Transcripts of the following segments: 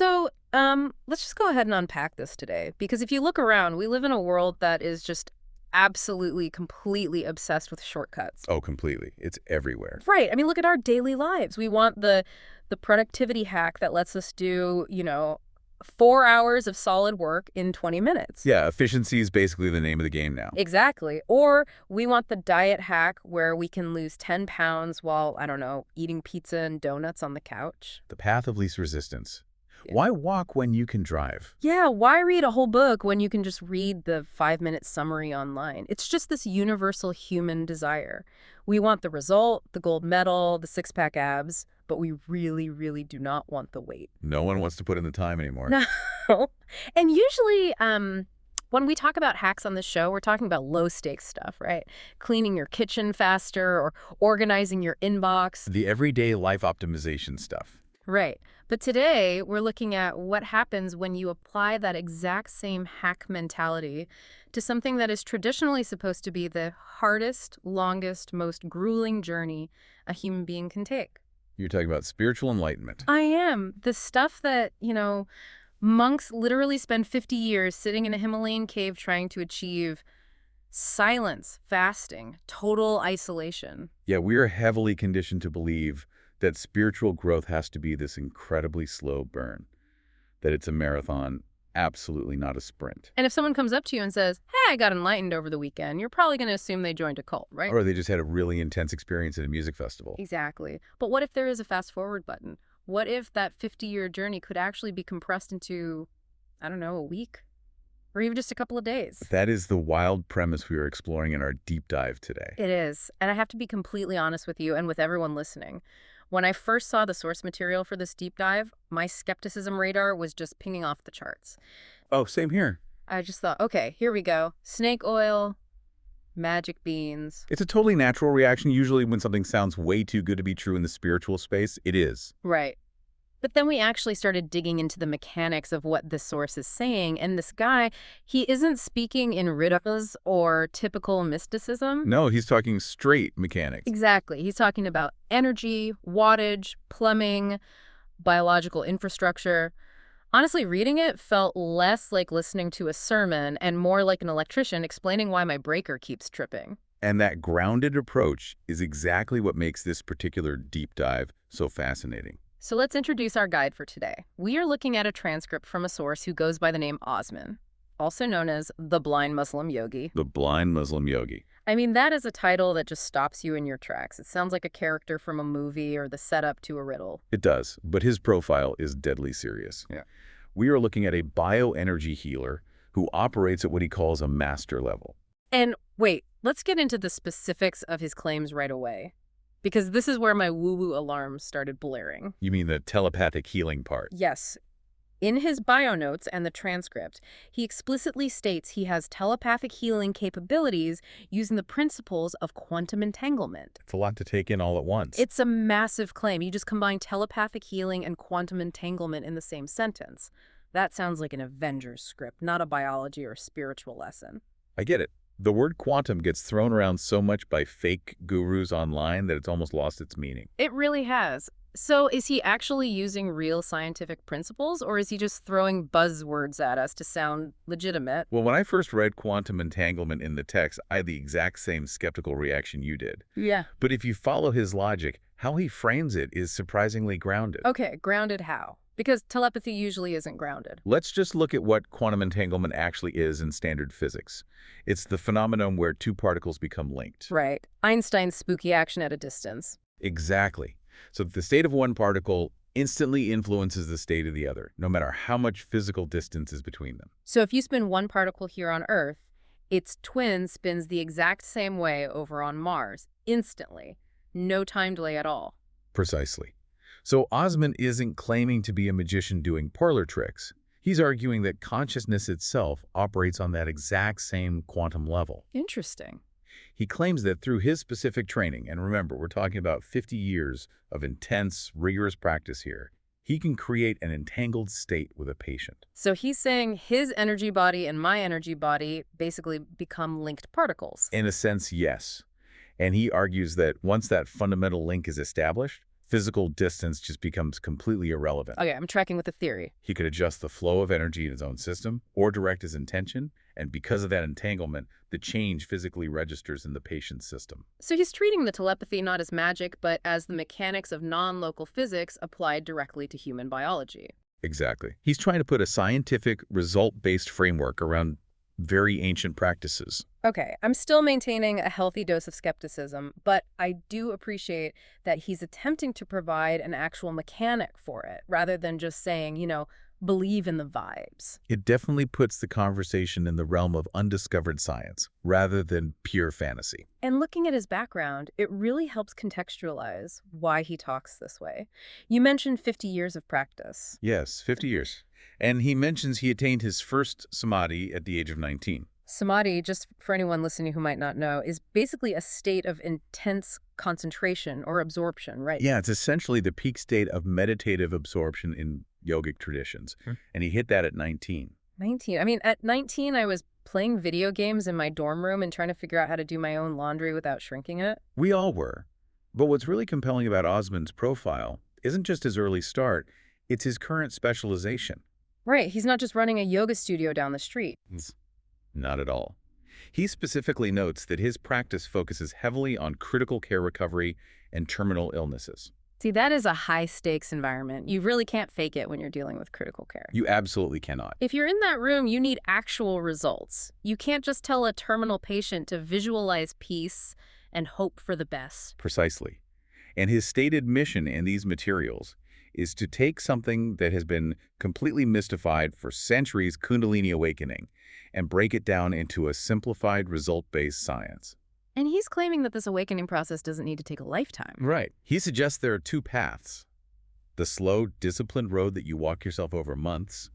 Let's just go ahead and unpack this today, because if you look around, we live in a world that is just absolutely, completely obsessed with shortcuts. Oh, completely. It's everywhere. Right. I mean, look at our daily lives. We want the productivity hack that lets us do, 4 hours of solid work in 20 minutes. Yeah, efficiency is basically the name of the game now. Exactly. Or we want the diet hack where we can lose 10 pounds while, I don't know, eating pizza and donuts on the couch. The path of least resistance. Yeah. Why walk when you can drive? Yeah, why read a whole book when you can just read the 5-minute summary online? It's just this universal human desire. We want the result, the gold medal, the six-pack abs, but we really, really do not want the weight. No one wants to put in the time anymore. No. And usually, when we talk about hacks on the show, we're talking about low-stakes stuff, right? Cleaning your kitchen faster or organizing your inbox. The everyday life optimization stuff. Right. But today, we're looking at what happens when you apply that exact same hack mentality to something that is traditionally supposed to be the hardest, longest, most grueling journey a human being can take. You're talking about spiritual enlightenment. I am. The stuff that, monks literally spend 50 years sitting in a Himalayan cave trying to achieve silence, fasting, total isolation. Yeah, we are heavily conditioned to believe that spiritual growth has to be this incredibly slow burn, that it's a marathon, absolutely not a sprint. And if someone comes up to you and says, hey, I got enlightened over the weekend, you're probably going to assume they joined a cult, right? Or they just had a really intense experience at a music festival. Exactly. But what if there is a fast forward button? What if that 50-year journey could actually be compressed into, I don't know, a week? Or even just a couple of days? That is the wild premise we are exploring in our deep dive today. It is. And I have to be completely honest with you and with everyone listening. When I first saw the source material for this deep dive, my skepticism radar was just pinging off the charts. Oh, same here. I just thought, okay, here we go. Snake oil, magic beans. It's a totally natural reaction. Usually when something sounds way too good to be true in the spiritual space, it is. Right. But then we actually started digging into the mechanics of what this source is saying, and this guy, he isn't speaking in riddles or typical mysticism. No, he's talking straight mechanics. Exactly. He's talking about energy, wattage, plumbing, biological infrastructure. Honestly, reading it felt less like listening to a sermon and more like an electrician explaining why my breaker keeps tripping. And that grounded approach is exactly what makes this particular deep dive so fascinating. So let's introduce our guide for today. We are looking at a transcript from a source who goes by the name Osman, also known as the Blind Muslim Yogi. The Blind Muslim Yogi. I mean, that is a title that just stops you in your tracks. It sounds like a character from a movie or the setup to a riddle. It does, but his profile is deadly serious. Yeah. We are looking at a bioenergy healer who operates at what he calls a master level. And wait, let's get into the specifics of his claims right away, because this is where my woo-woo alarms started blaring. You mean the telepathic healing part? Yes. In his bio notes and the transcript, he explicitly states he has telepathic healing capabilities using the principles of quantum entanglement. It's a lot to take in all at once. It's a massive claim. You just combine telepathic healing and quantum entanglement in the same sentence. That sounds like an Avengers script, not a biology or spiritual lesson. I get it. The word quantum gets thrown around so much by fake gurus online that it's almost lost its meaning. It really has. So is he actually using real scientific principles, or is he just throwing buzzwords at us to sound legitimate? Well, when I first read quantum entanglement in the text, I had the exact same skeptical reaction you did. Yeah. But if you follow his logic, how he frames it is surprisingly grounded. Okay, grounded how? Because telepathy usually isn't grounded. Let's just look at what quantum entanglement actually is in standard physics. It's the phenomenon where two particles become linked. Right. Einstein's spooky action at a distance. Exactly. So the state of one particle instantly influences the state of the other, no matter how much physical distance is between them. So if you spin one particle here on Earth, its twin spins the exact same way over on Mars, instantly. No time delay at all. Precisely. So Osman isn't claiming to be a magician doing parlor tricks. He's arguing that consciousness itself operates on that exact same quantum level. Interesting. He claims that through his specific training, and remember, we're talking about 50 years of intense, rigorous practice here, he can create an entangled state with a patient. So he's saying his energy body and my energy body basically become linked particles. In a sense, yes. And he argues that once that fundamental link is established, Physical distance just becomes completely irrelevant. Okay, I'm tracking with the theory. He could adjust the flow of energy in his own system or direct his intention, and because of that entanglement, the change physically registers in the patient's system. So he's treating the telepathy not as magic, but as the mechanics of non-local physics applied directly to human biology. Exactly. He's trying to put a scientific, result-based framework around very ancient practices. Okay, I'm still maintaining a healthy dose of skepticism, but I do appreciate that he's attempting to provide an actual mechanic for it, rather than just saying, believe in the vibes. It definitely puts the conversation in the realm of undiscovered science, rather than pure fantasy. And looking at his background, it really helps contextualize why he talks this way. You mentioned 50 years of practice. Yes, 50 years. And he mentions he attained his first samadhi at the age of 19. Samadhi, just for anyone listening who might not know, is basically a state of intense concentration or absorption, right? Yeah, it's essentially the peak state of meditative absorption in yogic traditions. And he hit that at 19. 19. I mean, at 19, I was playing video games in my dorm room and trying to figure out how to do my own laundry without shrinking it. We all were. But what's really compelling about Osman's profile isn't just his early start, it's his current specialization. Right. He's not just running a yoga studio down the street. Not at all. He specifically notes that his practice focuses heavily on critical care recovery and terminal illnesses. See, that is a high-stakes environment. You really can't fake it when you're dealing with critical care. You absolutely cannot. If you're in that room, you need actual results. You can't just tell a terminal patient to visualize peace and hope for the best. Precisely. And his stated mission in these materials is to take something that has been completely mystified for centuries, Kundalini awakening, and break it down into a simplified, result-based science. And he's claiming that this awakening process doesn't need to take a lifetime. Right. He suggests there are two paths: the slow, disciplined road that you walk yourself over months,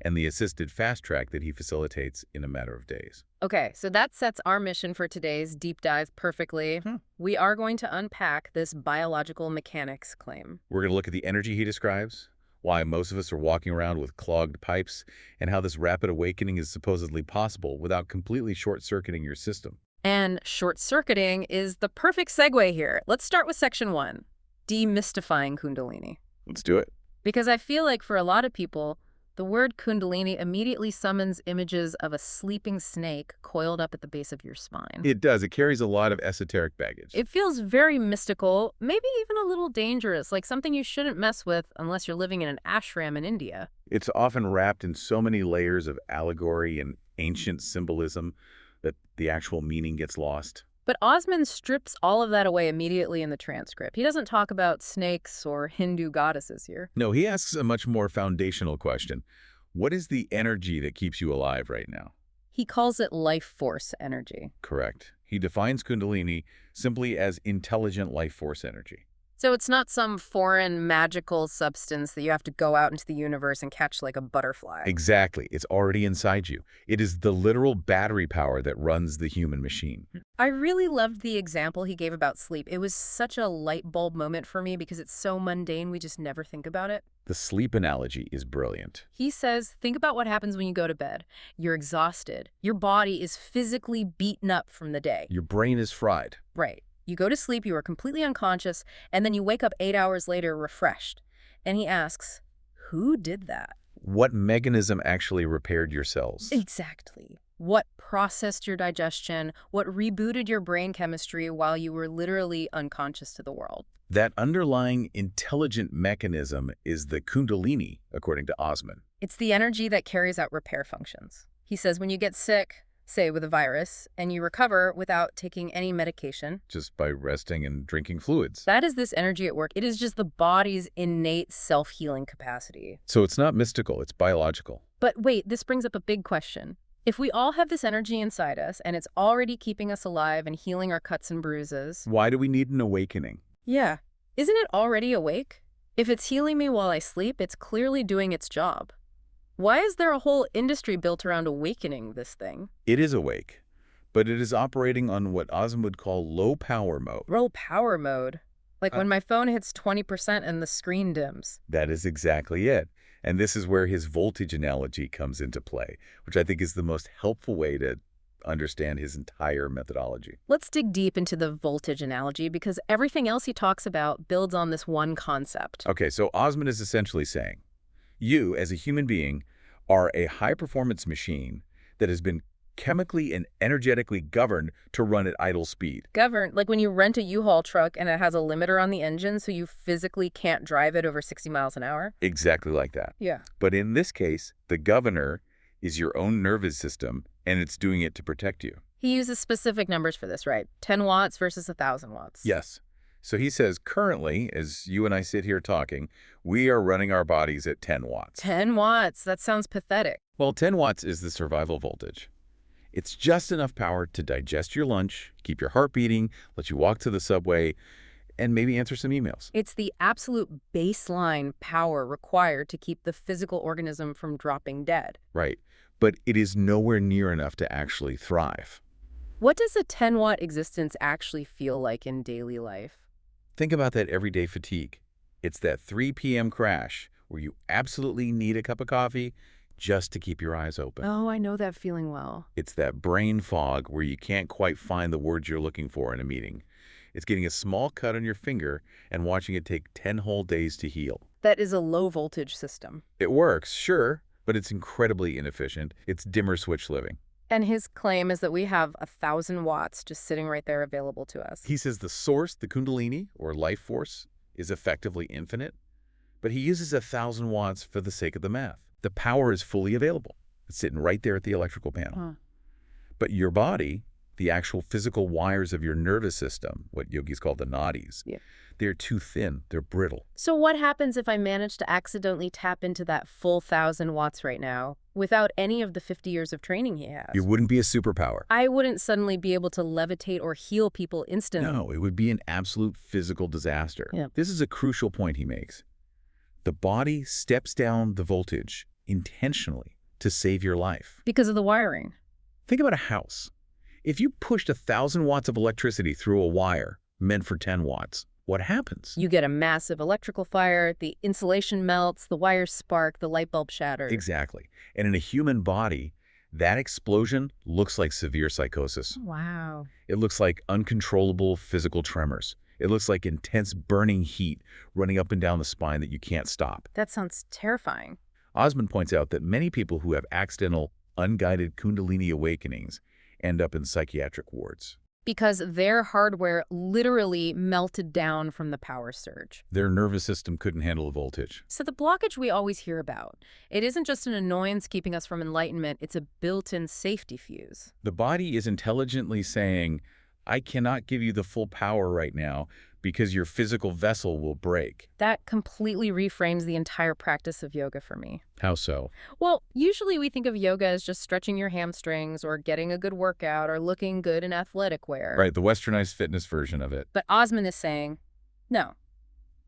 and the assisted fast track that he facilitates in a matter of days. Okay, so that sets our mission for today's deep dive perfectly. We are going to unpack this biological mechanics claim. We're going to look at the energy he describes, why most of us are walking around with clogged pipes, and how this rapid awakening is supposedly possible without completely short-circuiting your system. And short-circuiting is the perfect segue here. Let's start with section 1, demystifying Kundalini. Let's do it. Because I feel like for a lot of people, the word Kundalini immediately summons images of a sleeping snake coiled up at the base of your spine. It does. It carries a lot of esoteric baggage. It feels very mystical, maybe even a little dangerous, like something you shouldn't mess with unless you're living in an ashram in India. It's often wrapped in so many layers of allegory and ancient symbolism that the actual meaning gets lost. But Osman strips all of that away immediately in the transcript. He doesn't talk about snakes or Hindu goddesses here. No, he asks a much more foundational question. What is the energy that keeps you alive right now? He calls it life force energy. Correct. He defines Kundalini simply as intelligent life force energy. So it's not some foreign magical substance that you have to go out into the universe and catch like a butterfly. Exactly. It's already inside you. It is the literal battery power that runs the human machine. I really loved the example he gave about sleep. It was such a light bulb moment for me because it's so mundane, we just never think about it. The sleep analogy is brilliant. He says, think about what happens when you go to bed. You're exhausted. Your body is physically beaten up from the day. Your brain is fried. Right. You go to sleep, you are completely unconscious, and then you wake up 8 hours later refreshed. And he asks, who did that? What mechanism actually repaired your cells? Exactly. What processed your digestion? What rebooted your brain chemistry while you were literally unconscious to the world? That underlying intelligent mechanism is the Kundalini, according to Osman. It's the energy that carries out repair functions. He says when you get sick, say with a virus, and you recover without taking any medication. Just by resting and drinking fluids. That is this energy at work. It is just the body's innate self-healing capacity. So it's not mystical, it's biological. But wait, this brings up a big question. If we all have this energy inside us, and it's already keeping us alive and healing our cuts and bruises. Why do we need an awakening? Yeah. Isn't it already awake? If it's healing me while I sleep, it's clearly doing its job. Why is there a whole industry built around awakening this thing? It is awake, but it is operating on what Osman would call low power mode. Low power mode? Like when my phone hits 20% and the screen dims. That is exactly it. And this is where his voltage analogy comes into play, which I think is the most helpful way to understand his entire methodology. Let's dig deep into the voltage analogy because everything else he talks about builds on this one concept. Okay, so Osman is essentially saying, you, as a human being, are a high-performance machine that has been chemically and energetically governed to run at idle speed. Governed, like when you rent a U-Haul truck and it has a limiter on the engine so you physically can't drive it over 60 miles an hour? Exactly like that. Yeah. But in this case, the governor is your own nervous system, and it's doing it to protect you. He uses specific numbers for this, right? 10 watts versus 1,000 watts. Yes. So he says, currently, as you and I sit here talking, we are running our bodies at 10 watts. 10 watts? That sounds pathetic. Well, 10 watts is the survival voltage. It's just enough power to digest your lunch, keep your heart beating, let you walk to the subway, and maybe answer some emails. It's the absolute baseline power required to keep the physical organism from dropping dead. Right. But it is nowhere near enough to actually thrive. What does a 10-watt existence actually feel like in daily life? Think about that everyday fatigue. It's that 3 p.m. crash where you absolutely need a cup of coffee just to keep your eyes open. Oh, I know that feeling well. It's that brain fog where you can't quite find the words you're looking for in a meeting. It's getting a small cut on your finger and watching it take 10 whole days to heal. That is a low-voltage system. It works, sure, but it's incredibly inefficient. It's dimmer switch living. And his claim is that we have 1,000 watts just sitting right there available to us. He says the source, the kundalini, or life force, is effectively infinite, but he uses 1,000 watts for the sake of the math. The power is fully available. It's sitting right there at the electrical panel. Huh. But your body, the actual physical wires of your nervous system, what yogis call the nadis, they're too thin, they're brittle. So what happens if I manage to accidentally tap into that full 1,000 watts right now without any of the 50 years of training he has? It wouldn't be a superpower. I wouldn't suddenly be able to levitate or heal people instantly. No, it would be an absolute physical disaster. Yeah. This is a crucial point he makes. The body steps down the voltage intentionally to save your life. Because of the wiring. Think about a house. If you pushed 1,000 watts of electricity through a wire meant for 10 watts, what happens? You get a massive electrical fire, the insulation melts, the wires spark, the light bulb shatters. Exactly. And in a human body, that explosion looks like severe psychosis. Wow. It looks like uncontrollable physical tremors. It looks like intense burning heat running up and down the spine that you can't stop. That sounds terrifying. Osman points out that many people who have accidental, unguided kundalini awakenings end up in psychiatric wards. Because their hardware literally melted down from the power surge. Their nervous system couldn't handle the voltage. So the blockage we always hear about, it isn't just an annoyance keeping us from enlightenment, it's a built-in safety fuse. The body is intelligently saying, I cannot give you the full power right now because your physical vessel will break. That completely reframes the entire practice of yoga for me. How so? Well, usually we think of yoga as just stretching your hamstrings or getting a good workout or looking good in athletic wear. Right, the westernized fitness version of it. But Osman is saying, no.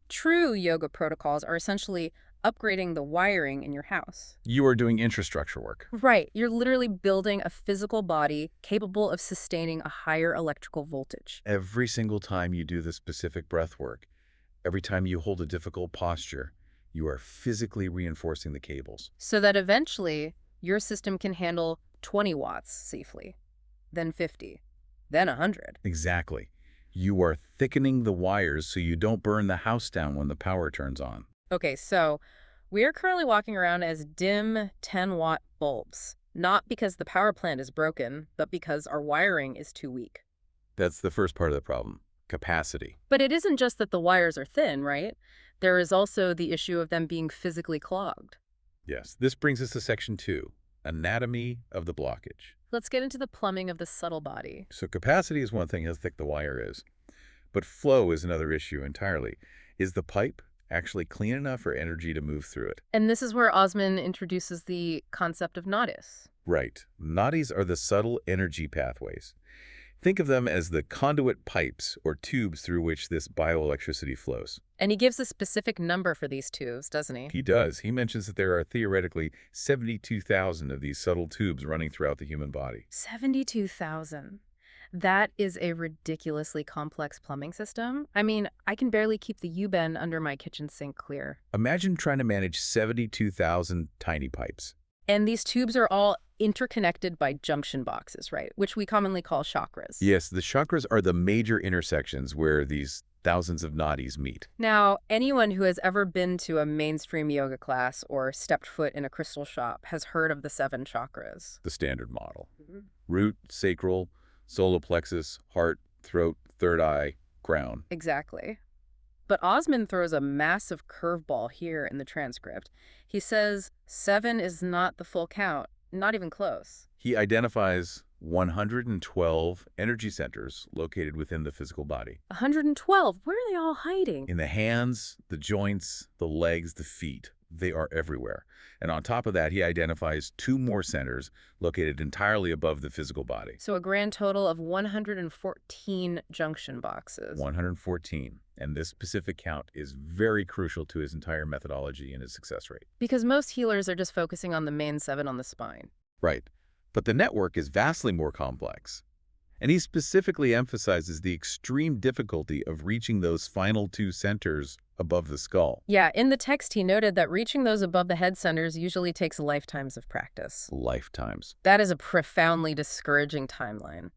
True yoga protocols are essentially upgrading the wiring in your house. You are doing infrastructure work. Right. You're literally building a physical body capable of sustaining a higher electrical voltage. Every single time you do the specific breath work, every time you hold a difficult posture, you are physically reinforcing the cables. So that eventually your system can handle 20 watts safely, then 50, then 100. Exactly. You are thickening the wires so you don't burn the house down when the power turns on. Okay, so we are currently walking around as dim 10-watt bulbs, not because the power plant is broken, but because our wiring is too weak. That's the first part of the problem, capacity. But it isn't just that the wires are thin, right? There is also the issue of them being physically clogged. Yes, this brings us to section 2, anatomy of the blockage. Let's get into the plumbing of the subtle body. So capacity is one thing, how thick the wire is. But flow is another issue entirely. Is the pipe actually clean enough for energy to move through it? And this is where Osman introduces the concept of nadis. Right. Nadis are the subtle energy pathways. Think of them as the conduit pipes or tubes through which this bioelectricity flows. And he gives a specific number for these tubes, doesn't he? He does. He mentions that there are theoretically 72,000 of these subtle tubes running throughout the human body. 72,000. That is a ridiculously complex plumbing system. I mean, I can barely keep the U-bend under my kitchen sink clear. Imagine trying to manage 72,000 tiny pipes. And these tubes are all interconnected by junction boxes, right? Which we commonly call chakras. Yes, the chakras are the major intersections where these thousands of nadis meet. Now, anyone who has ever been to a mainstream yoga class or stepped foot in a crystal shop has heard of the 7 chakras. The standard model. Mhm. Root, sacral, solar plexus, heart, throat, third eye, crown. Exactly. But Osman throws a massive curveball here in the transcript. He says 7 is not the full count, not even close. He identifies 112 energy centers located within the physical body. 112, where are they all hiding? In the hands, the joints, the legs, the feet. They are everywhere. And on top of that, he identifies 2 more centers located entirely above the physical body. So a grand total of 114 junction boxes. 114. And this specific count is very crucial to his entire methodology and his success rate. Because most healers are just focusing on the main 7 on the spine. Right. But the network is vastly more complex. And he specifically emphasizes the extreme difficulty of reaching those final 2 centers above the skull. Yeah, in the text he noted that reaching those above the head centers usually takes lifetimes of practice. Lifetimes. That is a profoundly discouraging timeline.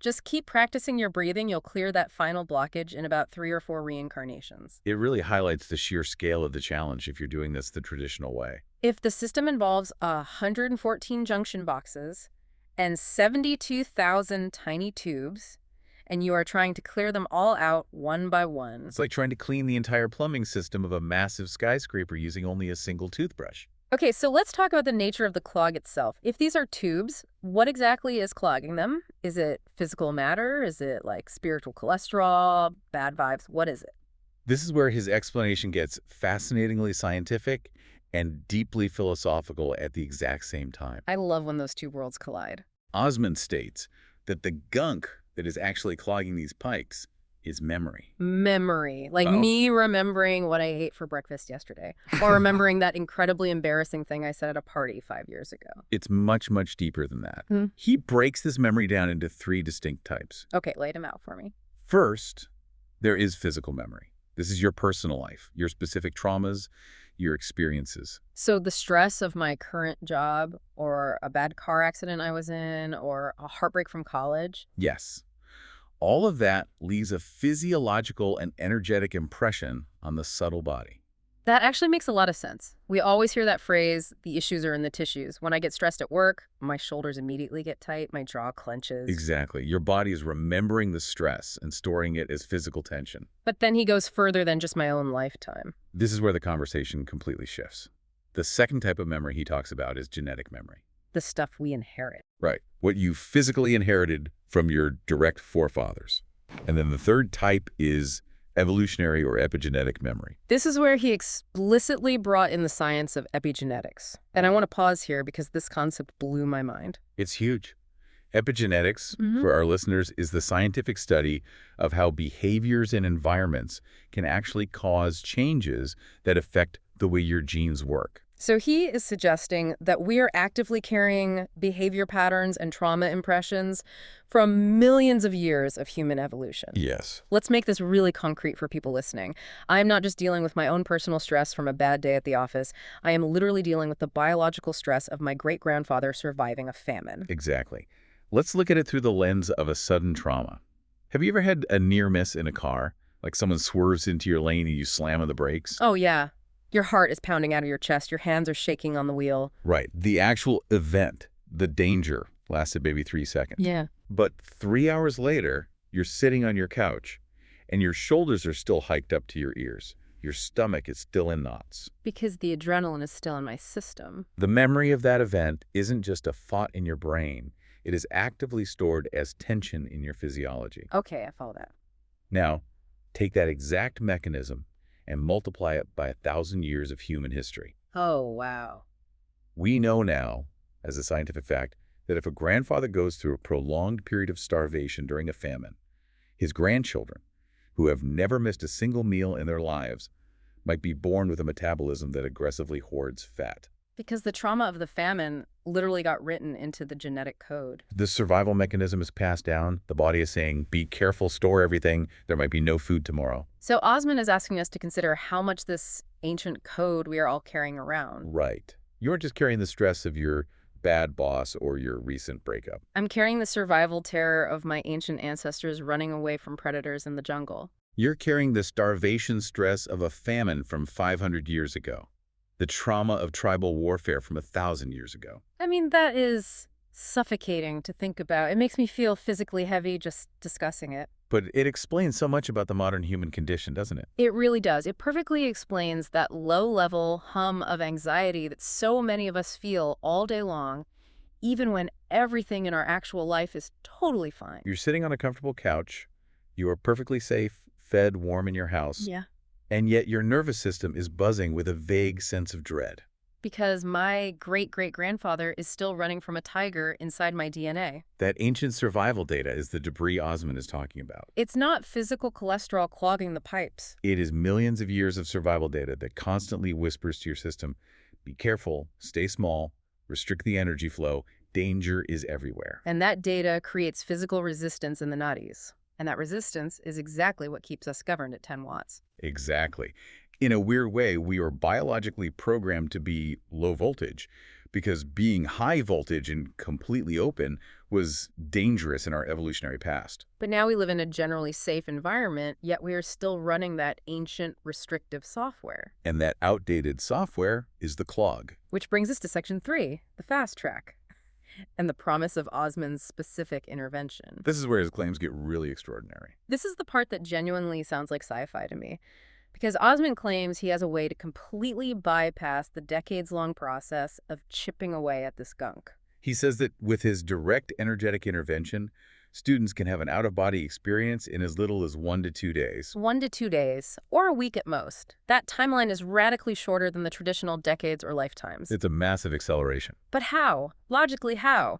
Just keep practicing your breathing, you'll clear that final blockage in about 3 or 4 reincarnations. It really highlights the sheer scale of the challenge if you're doing this the traditional way. If the system involves 114 junction boxes and 72,000 tiny tubes, and you are trying to clear them all out one by one. It's like trying to clean the entire plumbing system of a massive skyscraper using only a single toothbrush. Okay, so let's talk about the nature of the clog itself. If these are tubes, what exactly is clogging them? Is it physical matter? Is it like spiritual cholesterol, bad vibes? What is it? This is where his explanation gets fascinatingly scientific and deeply philosophical at the exact same time. I love when those 2 worlds collide. Osman states that the gunk that is actually clogging these pipes is memory. Memory. Like Oh. me remembering what I ate for breakfast yesterday. Or remembering that incredibly embarrassing thing I said at a party 5 years ago. It's much, much deeper than that. Hmm. He breaks this memory down into 3 distinct types. Okay, lay them out for me. First, there is physical memory. This is your personal life, your specific traumas, your experiences. So the stress of my current job, or a bad car accident I was in, or a heartbreak from college. Yes. All of that leaves a physiological and energetic impression on the subtle body. That actually makes a lot of sense. We always hear that phrase, the issues are in the tissues. When I get stressed at work, my shoulders immediately get tight, my jaw clenches. Exactly. Your body is remembering the stress and storing it as physical tension. But then he goes further than just my own lifetime. This is where the conversation completely shifts. The second type of memory he talks about is genetic memory. The stuff we inherit. Right. What you physically inherited from your direct forefathers. And then the third type is evolutionary or epigenetic memory. This is where he explicitly brought in the science of epigenetics. And I want to pause here because this concept blew my mind. It's huge. Epigenetics, for our listeners, is the scientific study of how behaviors and environments can actually cause changes that affect the way your genes work. So he is suggesting that we are actively carrying behavior patterns and trauma impressions from millions of years of human evolution. Yes. Let's make this really concrete for people listening. I'm not just dealing with my own personal stress from a bad day at the office. I am literally dealing with the biological stress of my great-grandfather surviving a famine. Exactly. Let's look at it through the lens of a sudden trauma. Have you ever had a near miss in a car? Like someone swerves into your lane and you slam on the brakes? Oh, yeah. Your heart is pounding out of your chest. Your hands are shaking on the wheel. Right. The actual event, the danger, lasted maybe 3 seconds. Yeah. But 3 hours later, you're sitting on your couch and your shoulders are still hiked up to your ears. Your stomach is still in knots. Because the adrenaline is still in my system. The memory of that event isn't just a thought in your brain. It is actively stored as tension in your physiology. Okay, I follow that. Now, take that exact mechanism and multiply it by 1,000 years of human history. Oh, wow. We know now, as a scientific fact, that if a grandfather goes through a prolonged period of starvation during a famine, his grandchildren, who have never missed a single meal in their lives, might be born with a metabolism that aggressively hoards fat. Because the trauma of the famine literally got written into the genetic code. The survival mechanism is passed down. The body is saying, be careful, store everything. There might be no food tomorrow. So Osman is asking us to consider how much this ancient code we are all carrying around. Right. You aren't just carrying the stress of your bad boss, or your recent breakup. I'm carrying the survival terror of my ancient ancestors running away from predators in the jungle. You're carrying the starvation stress of a famine from 500 years ago, the trauma of tribal warfare from 1,000 years ago. I mean, that is suffocating to think about. It makes me feel physically heavy just discussing it. But it explains so much about the modern human condition, doesn't it? It really does. It perfectly explains that low-level hum of anxiety that so many of us feel all day long, even when everything in our actual life is totally fine. You're sitting on a comfortable couch, you are perfectly safe, fed, warm in your house, Yeah. and yet your nervous system is buzzing with a vague sense of dread. Because my great-great-grandfather is still running from a tiger inside my DNA. That ancient survival data is the debris Osman is talking about. It's not physical cholesterol clogging the pipes. It is millions of years of survival data that constantly whispers to your system, be careful, stay small, restrict the energy flow, danger is everywhere. And that data creates physical resistance in the nadis. And that resistance is exactly what keeps us governed at 10 watts. Exactly. In a weird way, we are biologically programmed to be low voltage because being high voltage and completely open was dangerous in our evolutionary past. But now we live in a generally safe environment, yet we are still running that ancient restrictive software. And that outdated software is the clog. Which brings us to Section 3, the fast track, and the promise of Osman's specific intervention. This is where his claims get really extraordinary. This is the part that genuinely sounds like sci-fi to me. Because Osman claims he has a way to completely bypass the decades-long process of chipping away at this gunk. He says that with his direct energetic intervention, students can have an out-of-body experience in as little as 1 to 2 days. 1 to 2 days, or a week at most. That timeline is radically shorter than the traditional decades or lifetimes. It's a massive acceleration. But how? Logically, how?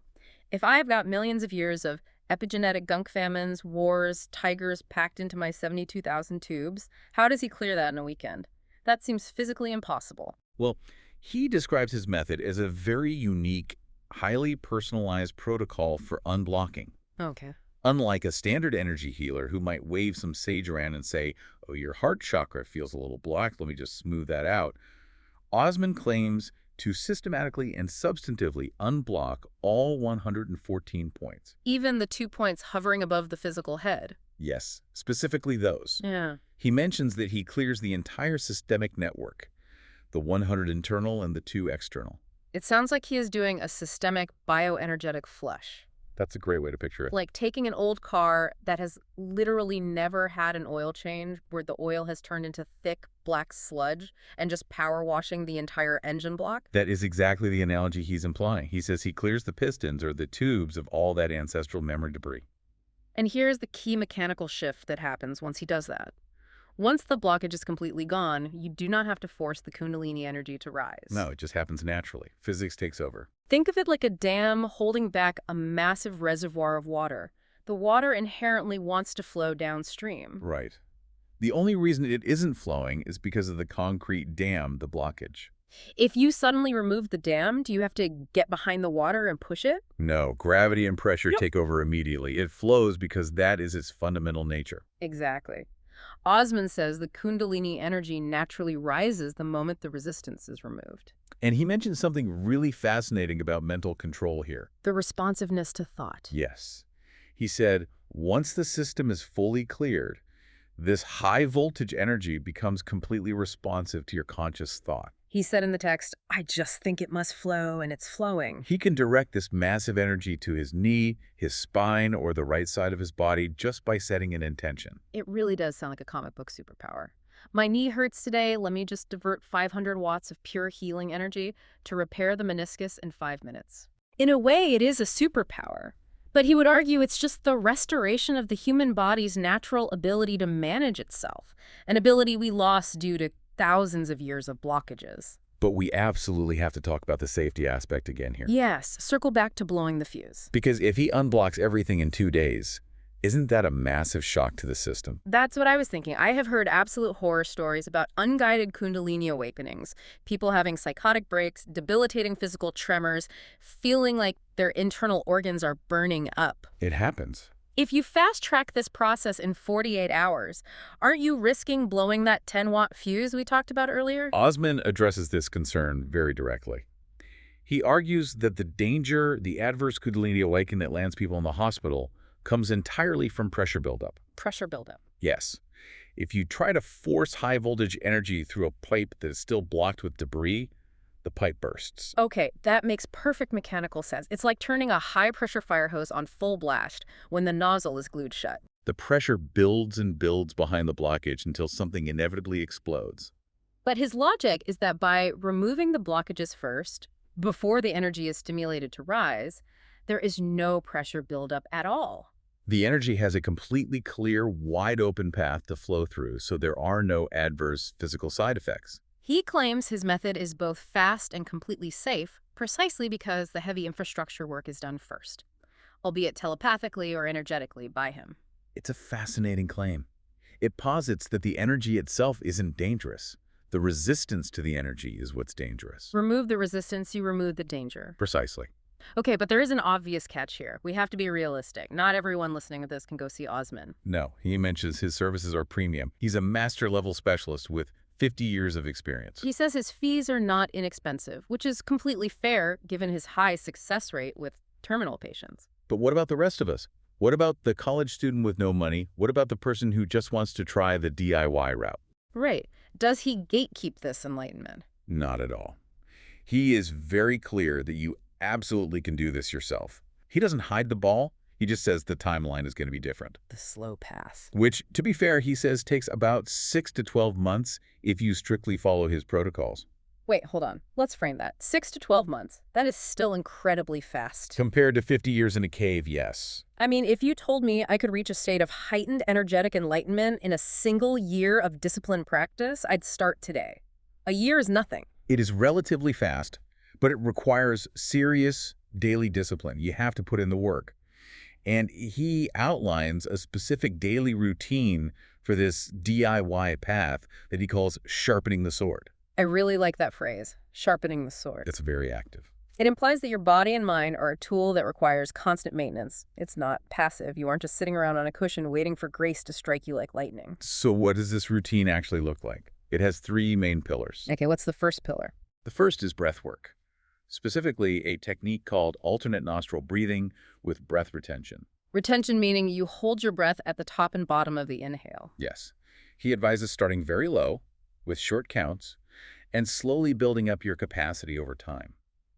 If I've got millions of years of epigenetic gunk famines, wars, tigers packed into my 72,000 tubes, how does he clear that in a weekend? That seems physically impossible. Well, he describes his method as a very unique, highly personalized protocol for unblocking. Okay. Unlike a standard energy healer who might wave some sage around and say, oh, your heart chakra feels a little blocked, let me just smooth that out, Osman claims to systematically and substantively unblock all 114 points. Even the 2 points hovering above the physical head. Yes, specifically those. Yeah. He mentions that he clears the entire systemic network, the 100 internal and the 2 external. It sounds like he is doing a systemic bioenergetic flush. That's a great way to picture it. Like taking an old car that has literally never had an oil change, where the oil has turned into thick black sludge, and just power washing the entire engine block. That is exactly the analogy he's implying. He says he clears the pistons or the tubes of all that ancestral memory debris. And here's the key mechanical shift that happens once he does that. Once the blockage is completely gone, you do not have to force the Kundalini energy to rise. No, it just happens naturally. Physics takes over. Think of it like a dam holding back a massive reservoir of water. The water inherently wants to flow downstream. Right. The only reason it isn't flowing is because of the concrete dam, the blockage. If you suddenly remove the dam, do you have to get behind the water and push it? No, gravity and pressure take over immediately. It flows because that is its fundamental nature. Exactly. Osman says the Kundalini energy naturally rises the moment the resistance is removed. And he mentioned something really fascinating about mental control here. The responsiveness to thought. Yes. He said, once the system is fully cleared, this high voltage energy becomes completely responsive to your conscious thought. He said in the text, I just think it must flow, and it's flowing. He can direct this massive energy to his knee, his spine, or the right side of his body just by setting an intention. It really does sound like a comic book superpower. My knee hurts today. Let me just divert 500 watts of pure healing energy to repair the meniscus in 5 minutes. In a way, it is a superpower. But he would argue it's just the restoration of the human body's natural ability to manage itself, an ability we lost due to thousands of years of blockages. But we absolutely have to talk about the safety aspect again here. Yes, circle back to blowing the fuse. Because if he unblocks everything in 2 days, isn't that a massive shock to the system? That's what I was thinking. I have heard absolute horror stories about unguided Kundalini awakenings, people having psychotic breaks, debilitating physical tremors, feeling like their internal organs are burning up. It happens. If you fast-track this process in 48 hours, aren't you risking blowing that 10-watt fuse we talked about earlier? Osman addresses this concern very directly. He argues that the danger, the adverse Kundalini awakening that lands people in the hospital, comes entirely from pressure buildup. Pressure buildup. Yes. If you try to force high-voltage energy through a pipe that is still blocked with debris, the pipe bursts. Okay, that makes perfect mechanical sense. It's like turning a high-pressure fire hose on full blast when the nozzle is glued shut. The pressure builds and builds behind the blockage until something inevitably explodes. But his logic is that by removing the blockages first, before the energy is stimulated to rise, there is no pressure buildup at all. The energy has a completely clear, wide-open path to flow through, so there are no adverse physical side effects. He claims his method is both fast and completely safe, precisely because the heavy infrastructure work is done first, albeit telepathically or energetically by him. It's a fascinating claim. It posits that the energy itself isn't dangerous. The resistance to the energy is what's dangerous. Remove the resistance, you remove the danger. Precisely. Okay, but there is an obvious catch here. We have to be realistic. Not everyone listening to this can go see Osman. No, he mentions his services are premium. He's a master-level specialist with 50 years of experience. He says his fees are not inexpensive, which is completely fair given his high success rate with terminal patients. But what about the rest of us? What about the college student with no money? What about the person who just wants to try the DIY route? Right. Does he gatekeep this enlightenment? Not at all. He is very clear that you absolutely can do this yourself. He doesn't hide the ball. He just says the timeline is going to be different. The slow path. Which, to be fair, he says takes about 6 to 12 months if you strictly follow his protocols. Wait, hold on. Let's frame that. 6 to 12 months. That is still incredibly fast. Compared to 50 years in a cave, yes. I mean, if you told me I could reach a state of heightened energetic enlightenment in a single year of disciplined practice, I'd start today. A year is nothing. It is relatively fast, but it requires serious daily discipline. You have to put in the work. And he outlines a specific daily routine for this DIY path that he calls sharpening the sword. I really like that phrase, sharpening the sword. It's very active. It implies that your body and mind are a tool that requires constant maintenance. It's not passive. You aren't just sitting around on a cushion waiting for grace to strike you like lightning. So what does this routine actually look like? It has 3 main pillars. Okay, what's the first pillar? The first is breath work, specifically a technique called alternate nostril breathing with breath retention. Retention meaning you hold your breath at the top and bottom of the inhale. Yes. He advises starting very low, with short counts, and slowly building up your capacity over time.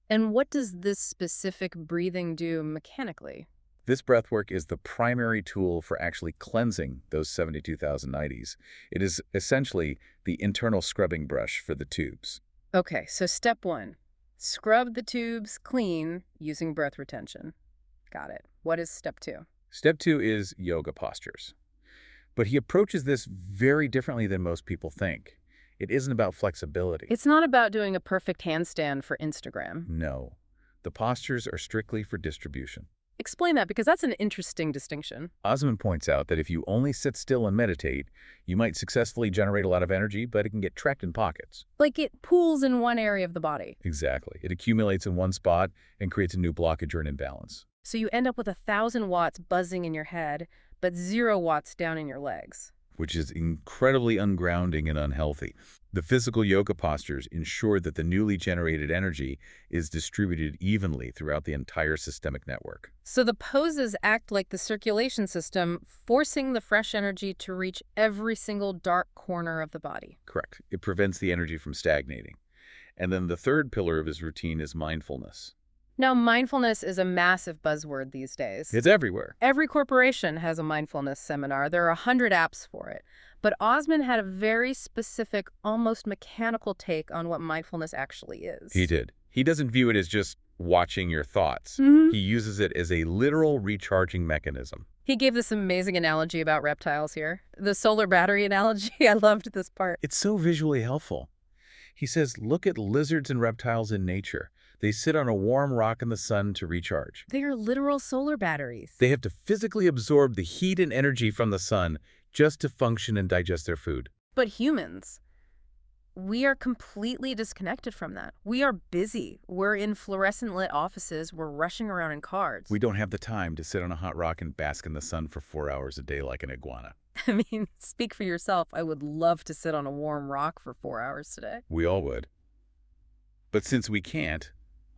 And what does this specific breathing do mechanically? This breathwork is the primary tool for actually cleansing those 72,000 90s. It is essentially the internal scrubbing brush for the tubes. Okay, so step 1, scrub the tubes clean using breath retention. Got it. What is step 2? Step 2 is yoga postures. But he approaches this very differently than most people think. It isn't about flexibility. It's not about doing a perfect handstand for Instagram. No. The postures are strictly for distribution. Explain that, because that's an interesting distinction. Osman points out that if you only sit still and meditate, you might successfully generate a lot of energy, but it can get trapped in pockets. Like it pools in one area of the body. Exactly. It accumulates in one spot and creates a new blockage or an imbalance. So you end up with 1,000 watts buzzing in your head, but 0 watts down in your legs. Which is incredibly ungrounding and unhealthy. The physical yoga postures ensure that the newly generated energy is distributed evenly throughout the entire systemic network. So the poses act like the circulation system, forcing the fresh energy to reach every single dark corner of the body. Correct. It prevents the energy from stagnating. And then the third pillar of his routine is mindfulness. Now, mindfulness is a massive buzzword these days. It's everywhere. Every corporation has a mindfulness seminar. There are 100 apps for it. But Osman had a very specific, almost mechanical take on what mindfulness actually is. He did. He doesn't view it as just watching your thoughts. He uses it as a literal recharging mechanism. He gave this amazing analogy about reptiles here. The solar battery analogy. I loved this part. It's so visually helpful. He says, look at lizards and reptiles in nature. They sit on a warm rock in the sun to recharge. They are literal solar batteries. They have to physically absorb the heat and energy from the sun just to function and digest their food. But humans, we are completely disconnected from that. We are busy. We're in fluorescent lit offices. We're rushing around in cars. We don't have the time to sit on a hot rock and bask in the sun for 4 hours a day like an iguana. I mean, speak for yourself. I would love to sit on a warm rock for 4 hours today. We all would. But since we can't,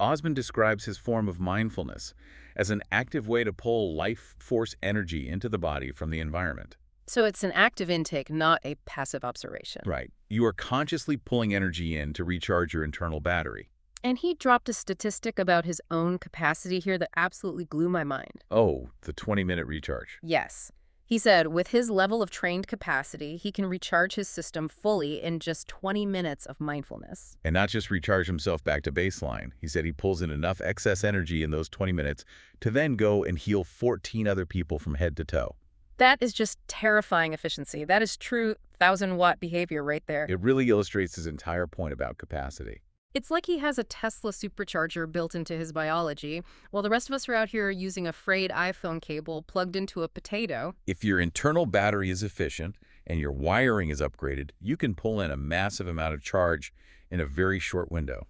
Osman describes his form of mindfulness as an active way to pull life force energy into the body from the environment. So it's an active intake, not a passive observation. Right. You are consciously pulling energy in to recharge your internal battery. And he dropped a statistic about his own capacity here that absolutely blew my mind. Oh, the 20-minute recharge. Yes. He said with his level of trained capacity, he can recharge his system fully in just 20 minutes of mindfulness. And not just recharge himself back to baseline. He said he pulls in enough excess energy in those 20 minutes to then go and heal 14 other people from head to toe. That is just terrifying efficiency. That is true 1,000-watt behavior right there. It really illustrates his entire point about capacity. It's like he has a Tesla supercharger built into his biology, while the rest of us are out here using a frayed iPhone cable plugged into a potato. If your internal battery is efficient and your wiring is upgraded, you can pull in a massive amount of charge in a very short window.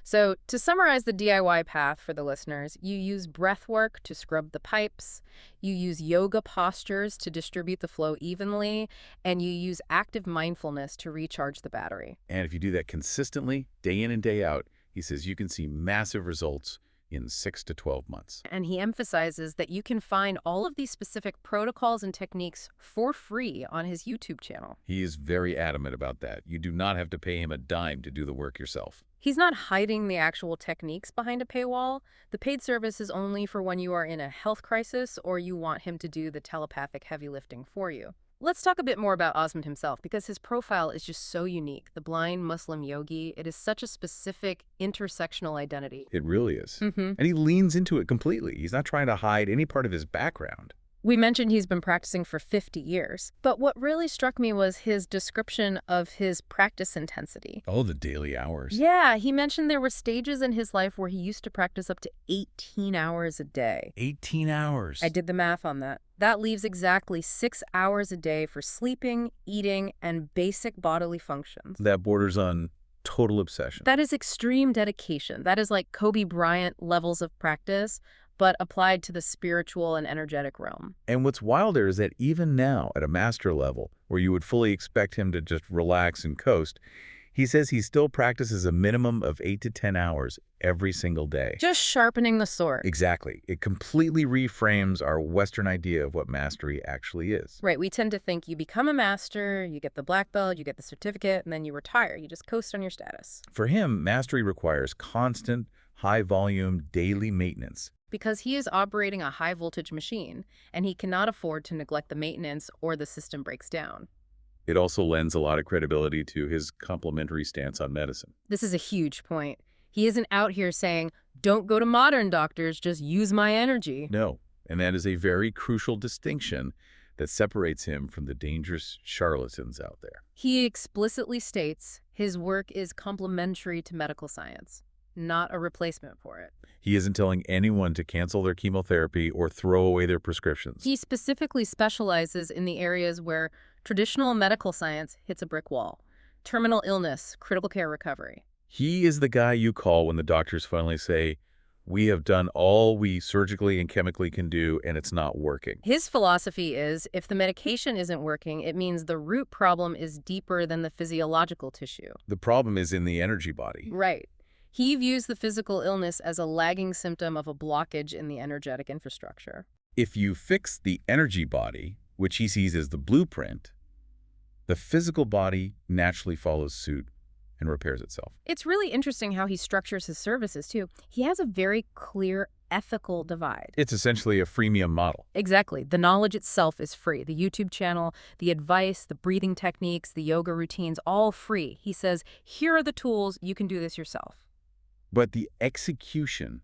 So, to summarize the DIY path for the listeners, you use breath work to scrub the pipes, you use yoga postures to distribute the flow evenly, and you use active mindfulness to recharge the battery. And if you do that consistently, day in and day out, he says you can see massive results in 6 to 12 months. And he emphasizes that you can find all of these specific protocols and techniques for free on his YouTube channel. He is very adamant about that. You do not have to pay him a dime to do the work yourself. He's not hiding the actual techniques behind a paywall. The paid service is only for when you are in a health crisis or you want him to do the telepathic heavy lifting for you. Let's talk a bit more about Osman himself, because his profile is just so unique. The blind Muslim yogi, it is such a specific intersectional identity. It really is. Mm-hmm. And he leans into it completely. He's not trying to hide any part of his background. We mentioned he's been practicing for 50 years, but what really struck me was his description of his practice intensity. Oh, the daily hours. Yeah, he mentioned there were stages in his life where he used to practice up to 18 hours a day. 18 hours. I did the math on that. That leaves exactly 6 hours a day for sleeping, eating, and basic bodily functions. That borders on total obsession. That is extreme dedication. That is like Kobe Bryant levels of practice, but applied to the spiritual and energetic realm. And what's wilder is that even now, at a master level, where you would fully expect him to just relax and coast, he says he still practices a minimum of 8 to 10 hours every single day. Just sharpening the sword. Exactly. It completely reframes our Western idea of what mastery actually is. Right. We tend to think you become a master, you get the black belt, you get the certificate, and then you retire. You just coast on your status. For him, mastery requires constant, high-volume, daily maintenance. Because he is operating a high-voltage machine, and he cannot afford to neglect the maintenance or the system breaks down. It also lends a lot of credibility to his complementary stance on medicine. This is a huge point. He isn't out here saying, don't go to modern doctors, just use my energy. No, and that is a very crucial distinction that separates him from the dangerous charlatans out there. He explicitly states his work is complementary to medical science, not a replacement for it. He isn't telling anyone to cancel their chemotherapy or throw away their prescriptions. He specifically specializes in the areas where traditional medical science hits a brick wall: terminal illness, critical care recovery. He is the guy you call when the doctors finally say, we have done all we surgically and chemically can do, and it's not working. His philosophy is if the medication isn't working, it means the root problem is deeper than the physiological tissue. The problem is in the energy body. Right. He views the physical illness as a lagging symptom of a blockage in the energetic infrastructure. If you fix the energy body, which he sees as the blueprint, the physical body naturally follows suit and repairs itself. It's really interesting how he structures his services, too. He has a very clear ethical divide. It's essentially a freemium model. Exactly. The knowledge itself is free. The YouTube channel, the advice, the breathing techniques, the yoga routines, all free. He says, here are the tools. You can do this yourself. But the execution,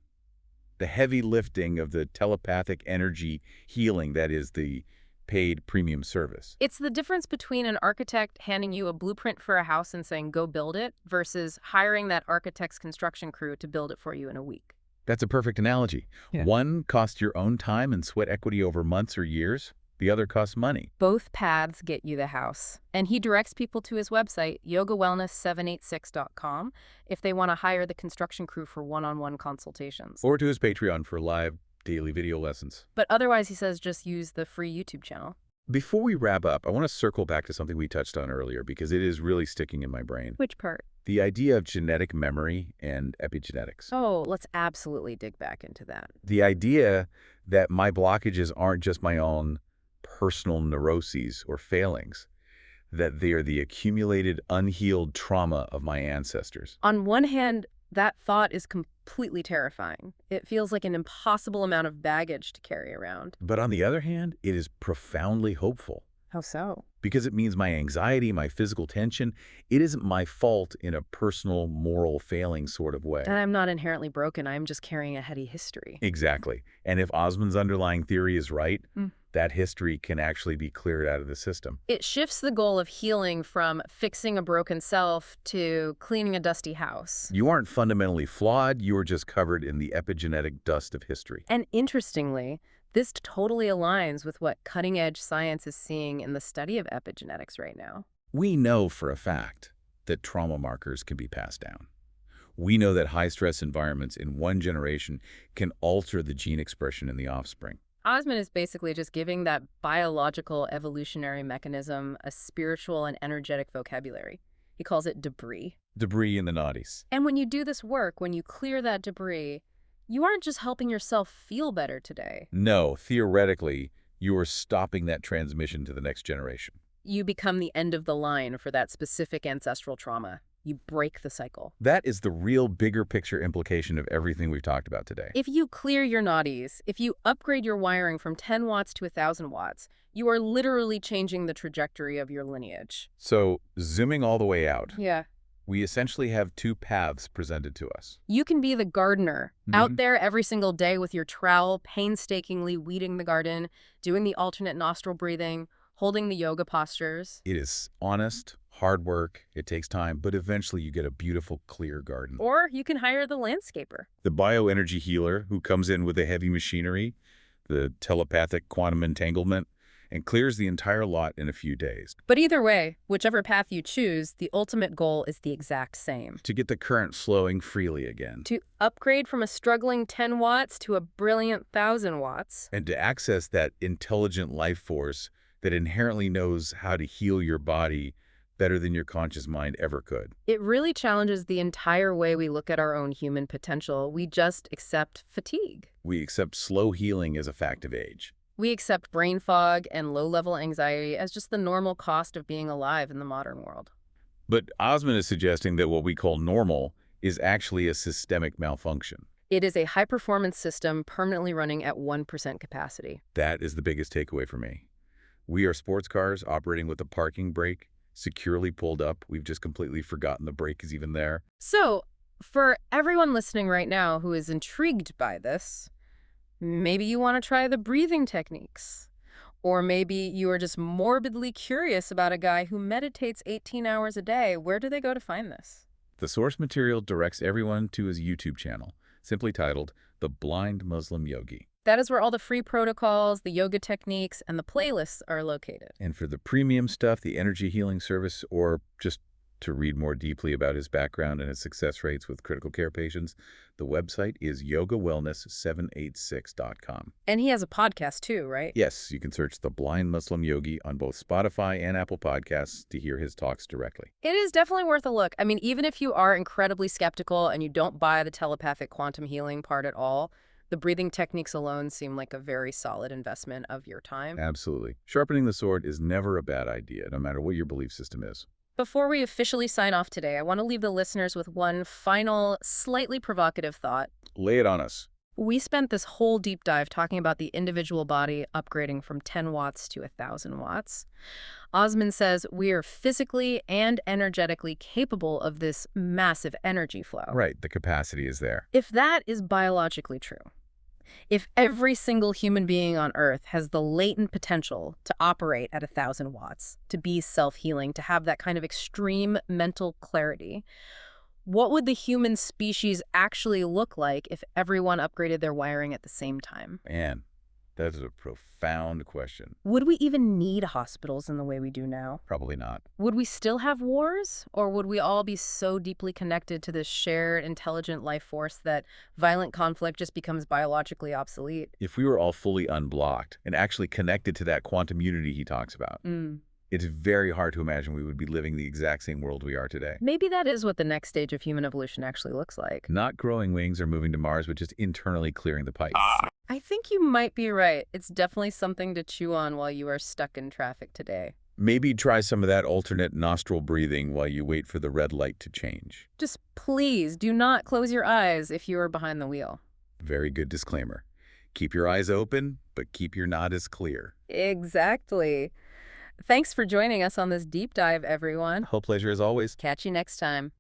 the heavy lifting of the telepathic energy healing, that is the paid premium service. It's the difference between an architect handing you a blueprint for a house and saying, go build it, versus hiring that architect's construction crew to build it for you in a week. That's a perfect analogy. Yeah. One costs your own time and sweat equity over months or years. The other costs money. Both paths get you the house. And he directs people to his website, yogawellness786.com, if they want to hire the construction crew for one-on-one consultations. Or to his Patreon for live daily video lessons. But otherwise, he says, just use the free YouTube channel. Before we wrap up, I want to circle back to something we touched on earlier because it is really sticking in my brain. Which part? The idea of genetic memory and epigenetics. Oh, let's absolutely dig back into that. The idea that my blockages aren't just my own personal neuroses or failings, that they are the accumulated, unhealed trauma of my ancestors. On one hand, that thought is completely terrifying. It feels like an impossible amount of baggage to carry around. But on the other hand, it is profoundly hopeful How so? because it means my anxiety, my physical tension, it isn't my fault in a personal, moral failing sort of way. And I'm not inherently broken. I'm just carrying a heady history. Exactly. And if Osman's underlying theory is right, that history can actually be cleared out of the system. It shifts the goal of healing from fixing a broken self to cleaning a dusty house. You aren't fundamentally flawed, you are just covered in the epigenetic dust of history. And interestingly, this totally aligns with what cutting-edge science is seeing in the study of epigenetics right now. We know for a fact that trauma markers can be passed down. We know that high-stress environments in one generation can alter the gene expression in the offspring. Osman is basically just giving that biological evolutionary mechanism a spiritual and energetic vocabulary. He calls it debris. Debris in the nadis. And when you do this work, when you clear that debris, you aren't just helping yourself feel better today. No, theoretically, you are stopping that transmission to the next generation. You become the end of the line for that specific ancestral trauma. You break the cycle. That is the real bigger picture implication of everything we've talked about today. If you clear your nadis, if you upgrade your wiring from 10 watts to 1,000 watts, you are literally changing the trajectory of your lineage. So, zooming all the way out, Yeah. we essentially have two paths presented to us. You can be the gardener, out there every single day with your trowel, painstakingly weeding the garden, doing the alternate nostril breathing, holding the yoga postures. It is honest, hard work, it takes time, but eventually you get a beautiful, clear garden. Or you can hire the landscaper. The bioenergy healer who comes in with the heavy machinery, the telepathic quantum entanglement, and clears the entire lot in a few days. But either way, whichever path you choose, the ultimate goal is the exact same. To get the current flowing freely again. To upgrade from a struggling 10 watts to a brilliant 1,000 watts. And to access that intelligent life force that inherently knows how to heal your body better than your conscious mind ever could. It really challenges the entire way we look at our own human potential. We just accept fatigue. We accept slow healing as a fact of age. We accept brain fog and low-level anxiety as just the normal cost of being alive in the modern world. But Osman is suggesting that what we call normal is actually a systemic malfunction. It is a high-performance system permanently running at 1% capacity. That is the biggest takeaway for me. We are sports cars operating with a parking brake, securely pulled up. We've just completely forgotten the brake is even there. So, for everyone listening right now who is intrigued by this, maybe you want to try the breathing techniques. Or maybe you are just morbidly curious about a guy who meditates 18 hours a day. Where do they go to find this? The source material directs everyone to his YouTube channel, simply titled The Blind Muslim Yogi. That is where all the free protocols, the yoga techniques, and the playlists are located. And for the premium stuff, the energy healing service, or just to read more deeply about his background and his success rates with critical care patients, the website is yogawellness786.com. And he has a podcast too, right? Yes, you can search The Blind Muslim Yogi on both Spotify and Apple Podcasts to hear his talks directly. It is definitely worth a look. I mean, even if you are incredibly skeptical and you don't buy the telepathic quantum healing part at all, the breathing techniques alone seem like a very solid investment of your time. Absolutely. Sharpening the sword is never a bad idea, no matter what your belief system is. Before we officially sign off today, I want to leave the listeners with one final, slightly provocative thought. Lay it on us. We spent this whole deep dive talking about the individual body upgrading from 10 watts to 1,000 watts. Osman says we are physically and energetically capable of this massive energy flow. Right, the capacity is there. If that is biologically true, if every single human being on Earth has the latent potential to operate at 1,000 watts, to be self-healing, to have that kind of extreme mental clarity, what would the human species actually look like if everyone upgraded their wiring at the same time? Man, That is a profound question. Would we even need hospitals in the way we do now? Probably not. Would we still have wars, or would we all be so deeply connected to this shared intelligent life force that violent conflict just becomes biologically obsolete? If we were all fully unblocked and actually connected to that quantum unity he talks about, Mm. it's very hard to imagine we would be living the exact same world we are today. Maybe that is what the next stage of human evolution actually looks like. Not growing wings or moving to Mars, but just internally clearing the pipes. I think you might be right. It's definitely something to chew on while you are stuck in traffic today. Maybe try some of that alternate nostril breathing while you wait for the red light to change. Just please do not close your eyes if you are behind the wheel. Very good disclaimer. Keep your eyes open, but keep your nodders clear. Exactly. Thanks for joining us on this deep dive, everyone. Whole pleasure as always. Catch you next time.